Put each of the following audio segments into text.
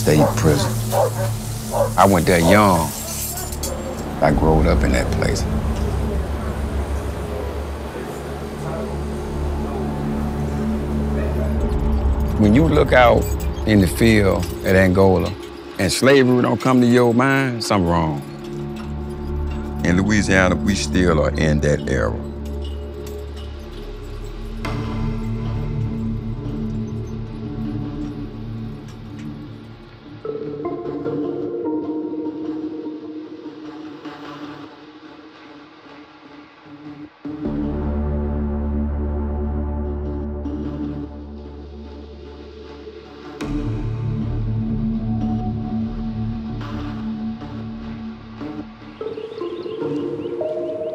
state prison. I went there young. I grew up in that place. When you look out in the field at Angola and slavery don't come to your mind, something wrong. In Louisiana, we still are in that era.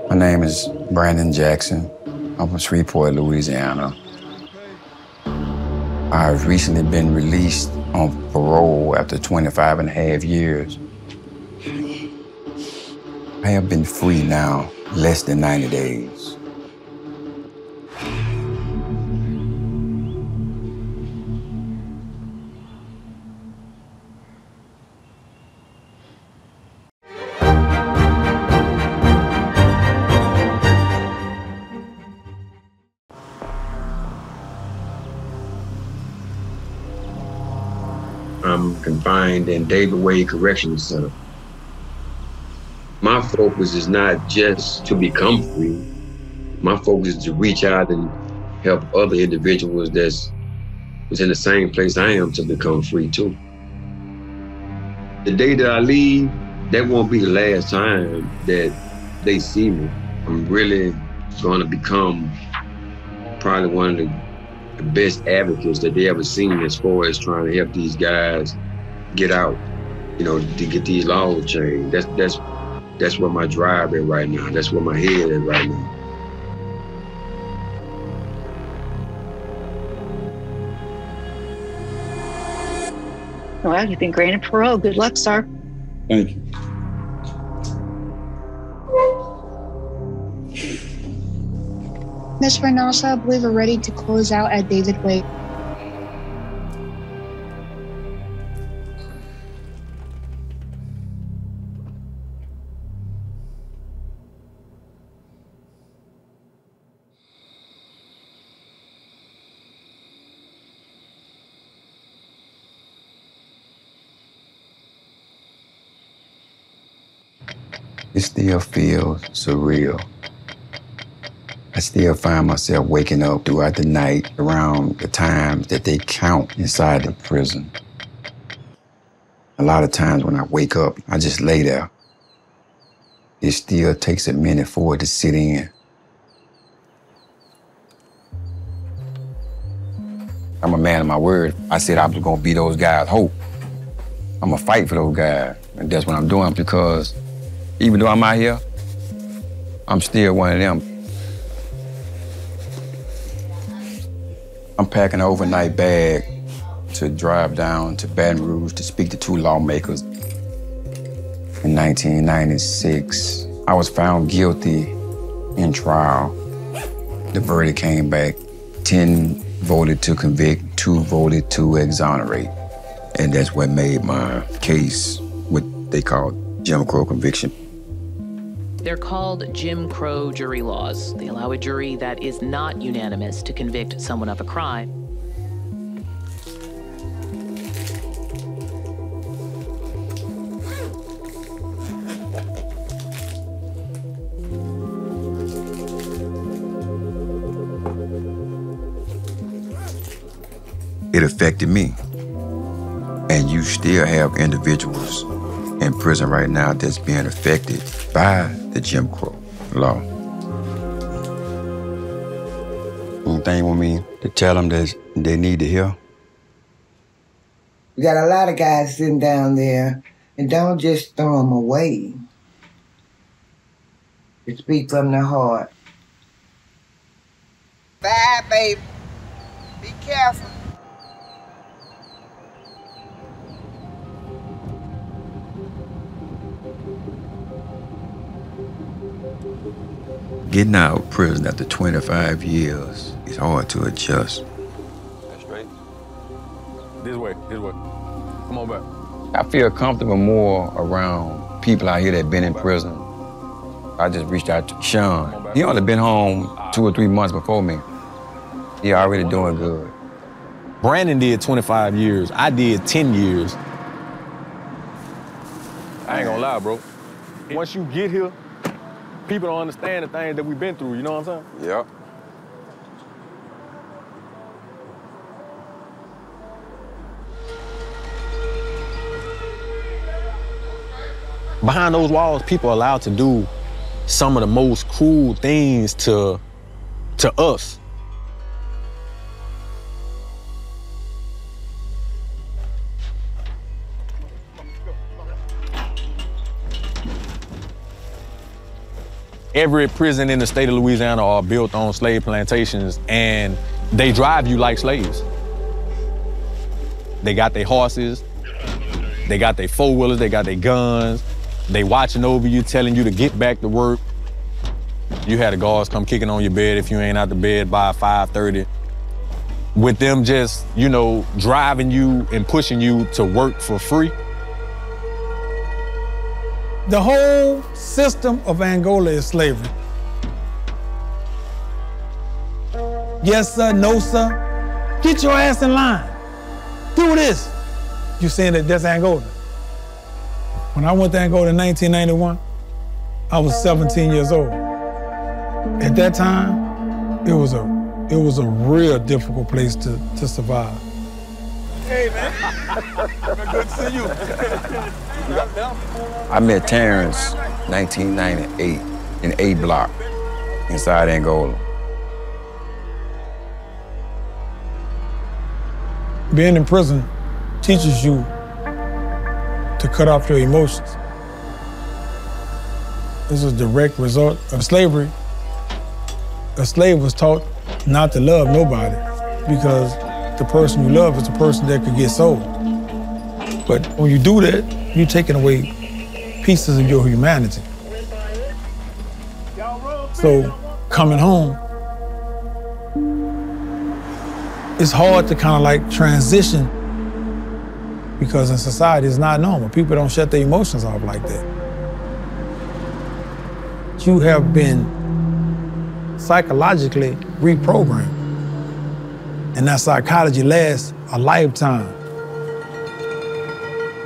My name is Brandon Jackson. I'm from Shreveport, Louisiana. I've recently been released on parole after 25 and a half years. I have been free now less than 90 days. I'm confined in David Wade Correctional Center. My focus is not just to become free. My focus is to reach out and help other individuals that's in the same place I am to become free too. The day that I leave, that won't be the last time that they see me. I'm really gonna become probably one of the best advocates that they ever seen as far as trying to help these guys get out, you know, to get these laws changed. That's where my drive is right now. That's where my head is right now. Well, you've been granted parole. Good luck, sir. Thank you. Ms. Renasa, I believe we're ready to close out at David Wade. It still feels surreal. I still find myself waking up throughout the night around the times that they count inside the prison. A lot of times when I wake up, I just lay there. It still takes a minute for it to sit in. I'm a man of my word. I said I was gonna be those guys' hope. I'm gonna fight for those guys. And that's what I'm doing, because even though I'm out here, I'm still one of them. I'm packing an overnight bag to drive down to Baton Rouge to speak to two lawmakers. In 1996, I was found guilty in trial. The verdict came back. 10 voted to convict, 2 voted to exonerate. And that's what made my case what they call Jim Crow conviction. They're called Jim Crow jury laws. They allow a jury that is not unanimous to convict someone of a crime. It affected me. And you still have individuals in prison right now that's being affected by the Jim Crow law. Anything you want me to tell them that they need to hear? We got a lot of guys sitting down there, and don't just throw them away. Just speak from the heart. Bye, baby. Be careful. Getting out of prison after 25 years is hard to adjust. That's straight. This way, this way. Come on back. I feel comfortable more around people out here that been in prison. I just reached out to Sean. He only been home 2 or 3 months before me. He already doing good. Brandon did 25 years. I did 10 years. I ain't gonna lie, bro. Once you get here, people don't understand the things that we've been through, you know what I'm saying? Yep. Behind those walls, people are allowed to do some of the most cruel things to us. Every prison in the state of Louisiana are built on slave plantations, and they drive you like slaves. They got their horses, they got their four-wheelers, they got their guns. They watching over you, telling you to get back to work. You had the guards come kicking on your bed if you ain't out the bed by 5:30. With them just, you know, driving you and pushing you to work for free. The whole system of Angola is slavery. Yes, sir, no, sir. Get your ass in line. Do this. You saying that that's Angola. When I went to Angola in 1991, I was 17 years old. At that time, it was a real difficult place to survive. Hey, man. Good to see you. I met Terrence 1998 in A Block inside Angola. Being in prison teaches you to cut off your emotions. This is a direct result of slavery. A slave was taught not to love nobody because the person you love is the person that could get sold. But when you do that, you're taking away pieces of your humanity. So coming home, it's hard to kind of like transition because in society it's not normal. People don't shut their emotions off like that. You have been psychologically reprogrammed. And that psychology lasts a lifetime.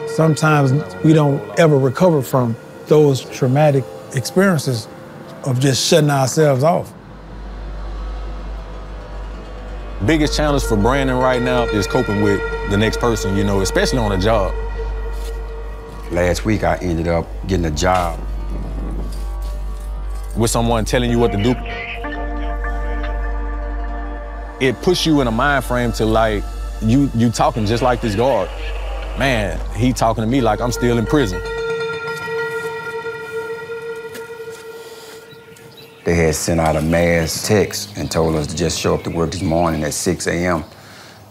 Sometimes we don't ever recover from those traumatic experiences of just shutting ourselves off. Biggest challenge for Brandon right now is coping with the next person, you know, especially on a job. Last week, I ended up getting a job with someone telling you what to do. It puts you in a mind frame to like, you talking just like this guard. Man, he talking to me like I'm still in prison. They had sent out a mass text and told us to just show up to work this morning at 6 a.m.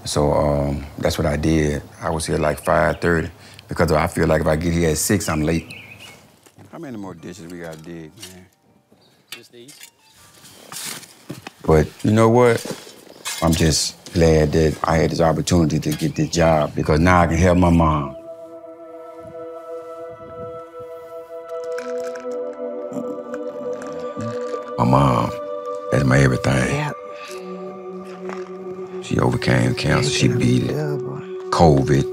So that's what I did. I was here like 5:30 because I feel like if I get here at 6, I'm late. How many more dishes we gotta dig, man? Just these. But you know what? I'm just glad that I had this opportunity to get this job because now I can help my mom. My mom, that's my everything. Yep. She overcame cancer, she beat it. COVID,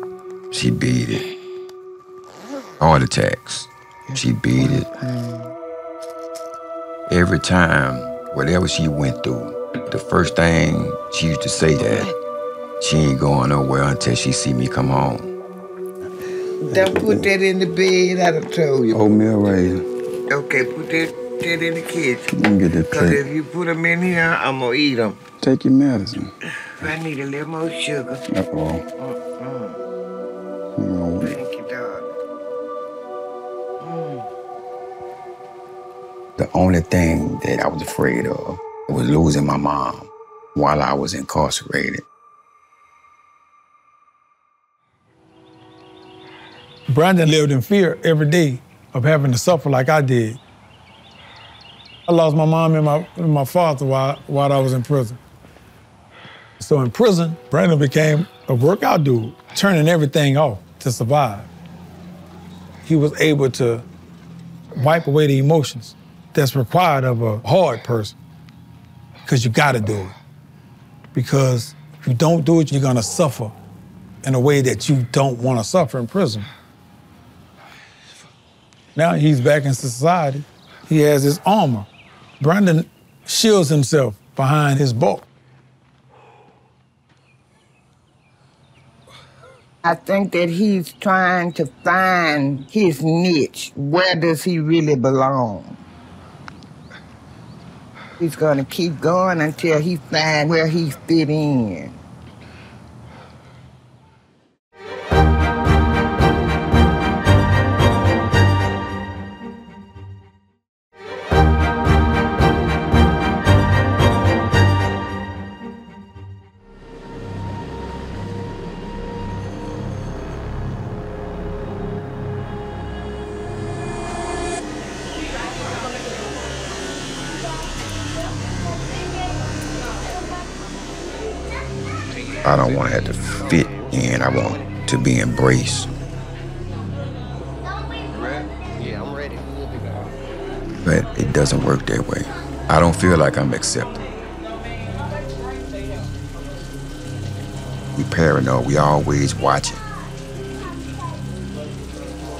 she beat it. Heart attacks, she beat it. Every time, whatever she went through, the first thing she used to say that she ain't going nowhere until she see me come home. Don't put that in the bed, I done told you. Oatmeal raisin. Okay, put that in the kitchen. Let me get that Because plate. if you put them in here, I'm going to eat them. Take your medicine. I need a little more sugar. Uh-oh. Thank you, darling. The only thing that I was afraid of was losing my mom while I was incarcerated. Brandon lived in fear every day of having to suffer like I did. I lost my mom and my father while I was in prison. So in prison, Brandon became a workout dude, turning everything off to survive. he was able to wipe away the emotions that's required of a hard person. Because you gotta do it. Because if you don't do it, you're gonna suffer in a way that you don't wanna suffer in prison. Now he's back in society. He has his armor. Brandon shields himself behind his bulk. I think that he's trying to find his niche. Where does he really belong? He's gonna keep going until he finds where he fit in. I don't want to have to fit in. I want to be embraced. Yeah, I'm ready. But it doesn't work that way. I don't feel like I'm accepted. We paranoid, we always watching.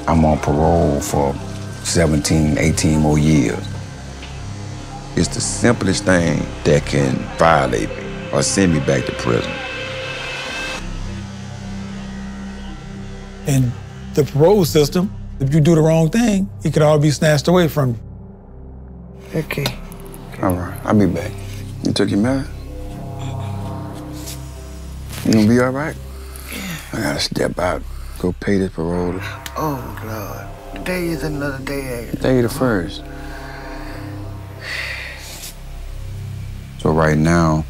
I'm on parole for 17, 18 more years. It's the simplest thing that can violate me or send me back to prison. In the parole system, if you do the wrong thing, it could all be snatched away from you. Okay. All right, I'll be back. You took your medicine? You gonna be all right? I gotta step out, go pay this parole. Oh, Lord. Today is another day. Day the 1st. So right now,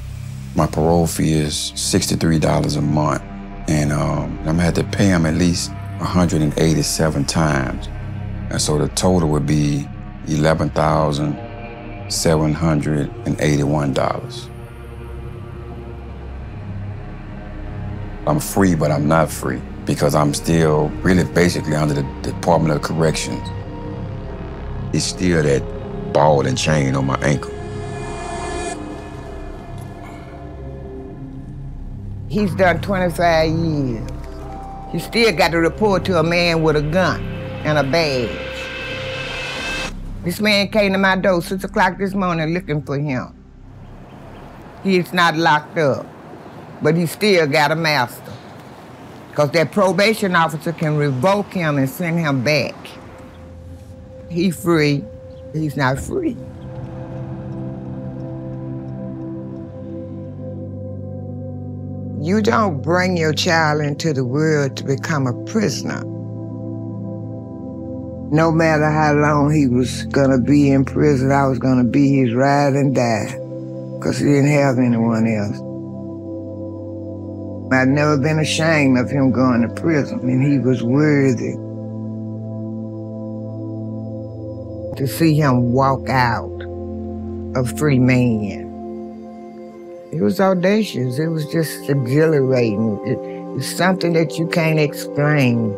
my parole fee is $63 a month. And I'm gonna have to pay him at least 187 times. And so the total would be $11,781. I'm free, but I'm not free because I'm still really basically under the Department of Corrections. It's still that ball and chain on my ankle. He's done 25 years. You still got to report to a man with a gun and a badge. This man came to my door 6 o'clock this morning looking for him. He is not locked up, but he still got a master. Because that probation officer can revoke him and send him back. He's free, he's not free. You don't bring your child into the world to become a prisoner. No matter how long he was gonna be in prison, I was gonna be his ride and die, because he didn't have anyone else. I'd never been ashamed of him going to prison, and he was worthy. To see him walk out a free man. It was audacious. It was just exhilarating. It's something that you can't explain.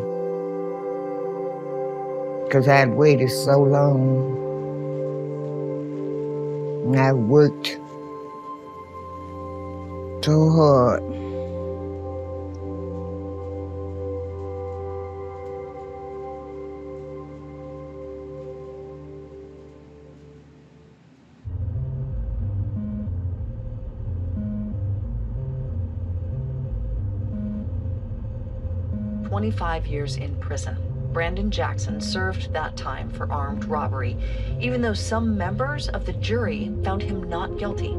Because I'd waited so long. And I worked so hard. "25 years in prison. Brandon Jackson served that time for armed robbery, even though some members of the jury found him not guilty.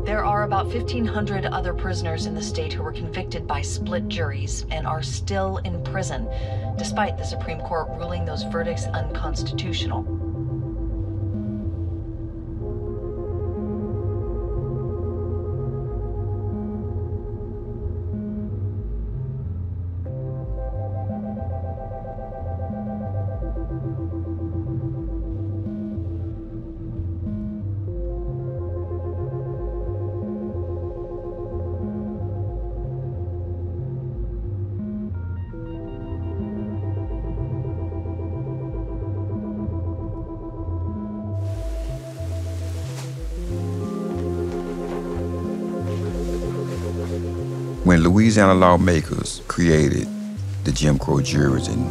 There are about 1,500 other prisoners in the state who were convicted by split juries and are still in prison, despite the Supreme Court ruling those verdicts unconstitutional. When Louisiana lawmakers created the Jim Crow juries in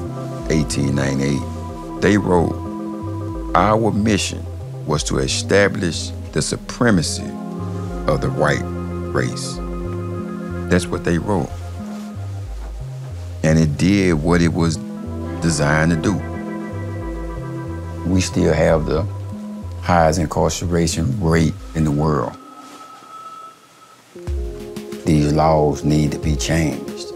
1898, they wrote, "Our mission was to establish the supremacy of the white race." That's what they wrote. And it did what it was designed to do. We still have the highest incarceration rate in the world. These laws need to be changed.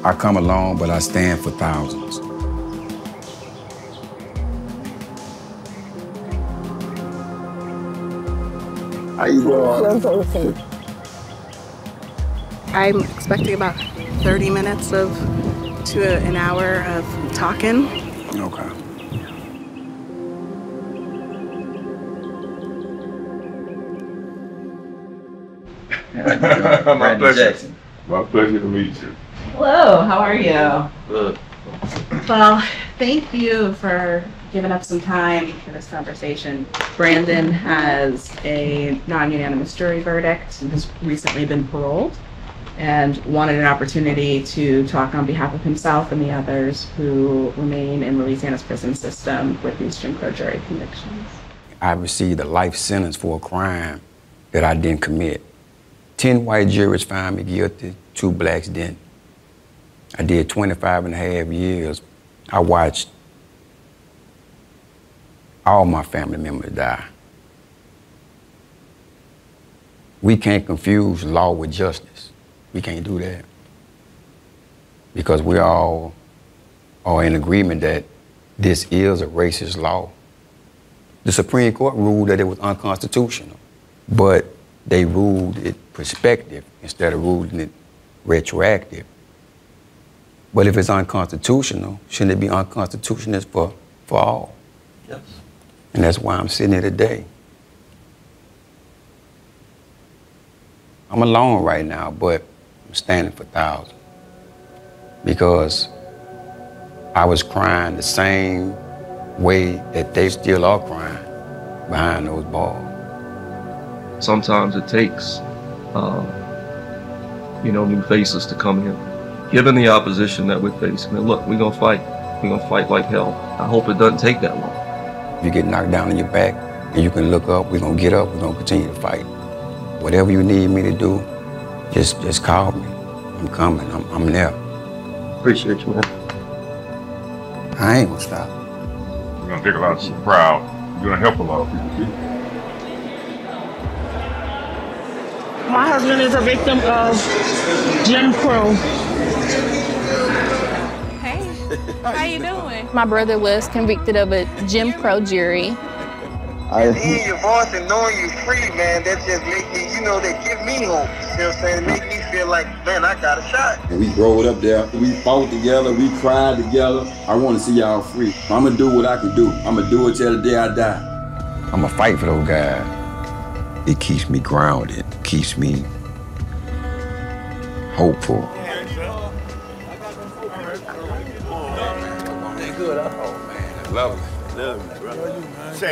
I come along, but I stand for thousands. How you doing? I'm expecting about 30 minutes to an hour of talking. Okay. My pleasure. My pleasure to meet you. Hello, how are you? Good. Well, thank you for giving up some time for this conversation. Brandon has a non-unanimous jury verdict and has recently been paroled and wanted an opportunity to talk on behalf of himself and the others who remain in Louisiana's prison system with these Jim Crow jury convictions. I received a life sentence for a crime that I didn't commit. 10 white jurors found me guilty, 2 blacks didn't. I did 25 and a half years. I watched all my family members die. We can't confuse law with justice. We can't do that. Because we all are in agreement that this is a racist law. The Supreme Court ruled that it was unconstitutional, but they ruled it prospective instead of ruling it retroactive. But if it's unconstitutional, shouldn't it be unconstitutional for all? Yes. And that's why I'm sitting here today. I'm alone right now, but I'm standing for thousands. Because I was crying the same way that they still are crying behind those bars. Sometimes it takes, new faces to come in. Given the opposition that we're facing, and look, we're gonna fight. We're gonna fight like hell. I hope it doesn't take that long. If you get knocked down on your back and you can look up, we're gonna get up, we're gonna continue to fight. Whatever you need me to do, just call me. I'm coming, I'm there. Appreciate you, man. I ain't gonna stop. You're gonna take a lot of people proud. You're gonna help a lot of people too. My husband is a victim of Jim Crow. Hey, how you doing? My brother was convicted of a Jim Crow jury. Hearing your voice and knowing you're free, man, that just makes me, that give me hope. You know what I'm saying? It makes me feel like, man, I got a shot. And we growed up there. We fought together. We cried together. I want to see y'all free. I'm going to do what I can do. I'm going to do it till the day I die. I'm going to fight for those guys. It keeps me grounded, keeps me hopeful.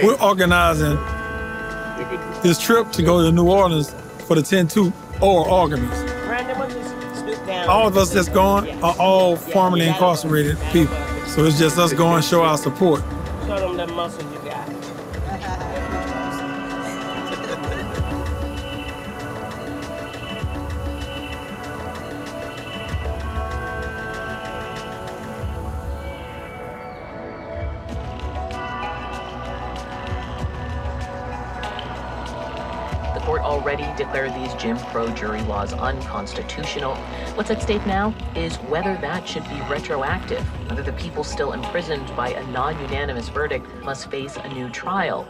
We're organizing this trip to go to New Orleans for the 10-2 oral arguments. All of us that's going are all formerly incarcerated people. So it's just us going to show our support. Show them that muscle you got. The court already declared these Jim Crow jury laws unconstitutional. What's at stake now is whether that should be retroactive, whether the people still imprisoned by a non-unanimous verdict must face a new trial.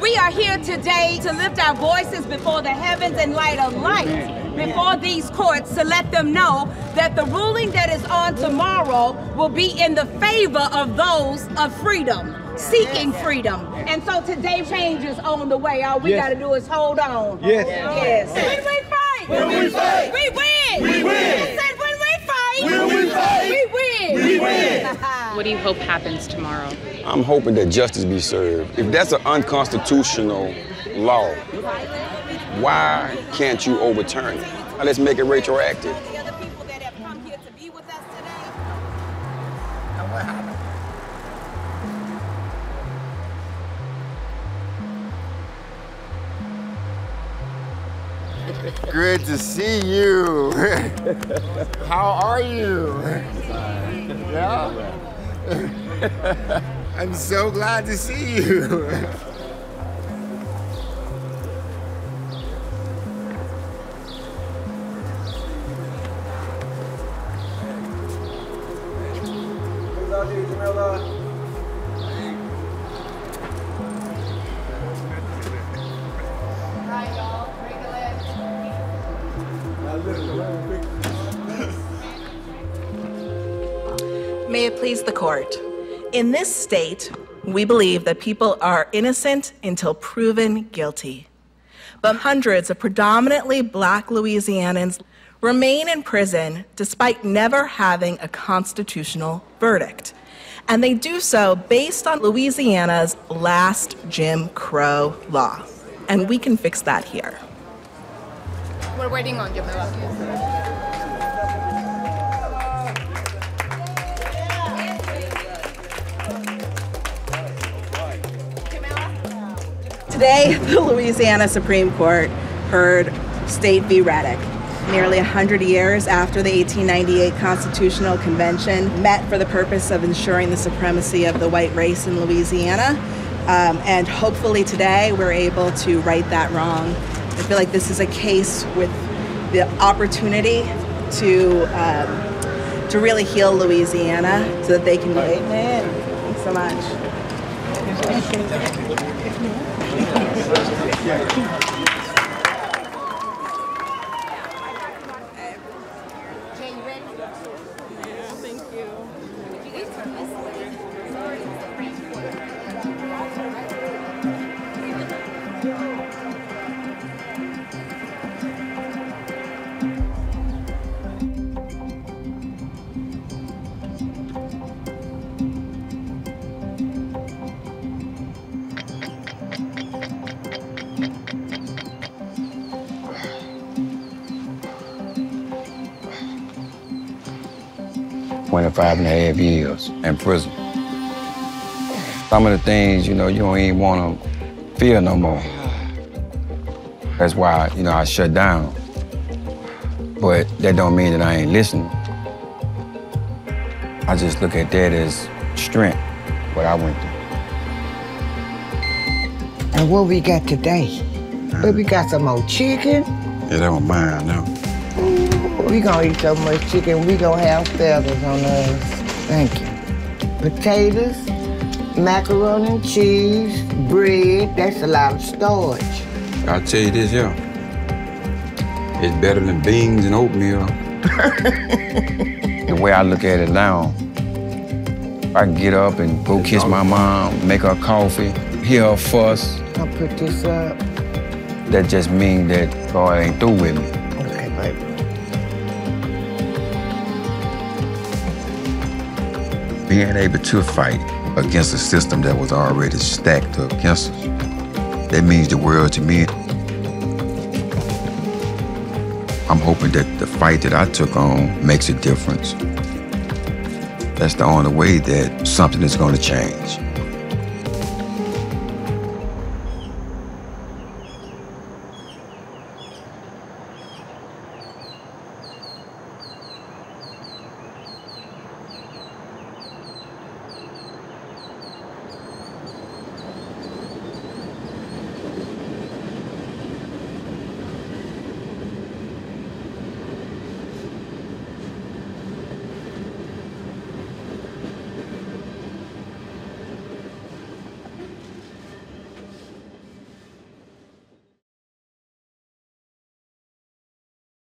We are here today to lift our voices before the heavens and light a light before these courts to let them know that the ruling that is on tomorrow will be in the favor of those of freedom, seeking freedom. And so today change is on the way. All we got to do is hold on. Yes. When we fight, we win. We win. I said when we fight, we win. We win. What do you hope happens tomorrow? I'm hoping that justice be served. If that's an unconstitutional law, why can't you overturn it? Let's make it retroactive. Good to see you. How are you? Yeah? I'm so glad to see you. May it please the court. In this state, we believe that people are innocent until proven guilty. But hundreds of predominantly Black Louisianans remain in prison despite never having a constitutional verdict. And they do so based on Louisiana's last Jim Crow law. And we can fix that here. We're waiting on Jimela. Today, the Louisiana Supreme Court heard State v. Reddick. Nearly 100 years after the 1898 Constitutional Convention met for the purpose of ensuring the supremacy of the white race in Louisiana. And hopefully today we're able to right that wrong. I feel like this is a case with the opportunity to really heal Louisiana so that they can be. Amen. Thanks so much. $25 and a half years in prison. Some of the things, you don't even want to feel no more. That's why, I shut down. But that don't mean that I ain't listening. I just look at that as strength, what I went through. And what we got today? But we got some more chicken. Yeah, that was mine now. We gonna eat so much chicken, we gonna have feathers on us. Thank you. Potatoes, macaroni and cheese, bread, that's a lot of storage. I'll tell you this, yeah. It's better than beans and oatmeal. The way I look at it now, I can get up and go kiss my mom, make her coffee, hear her fuss. I'll put this up. That just means that God ain't through with me. Okay, baby. Being able to fight against a system that was already stacked up against us, that means the world to me. I'm hoping that the fight that I took on makes a difference. That's the only way that something is going to change.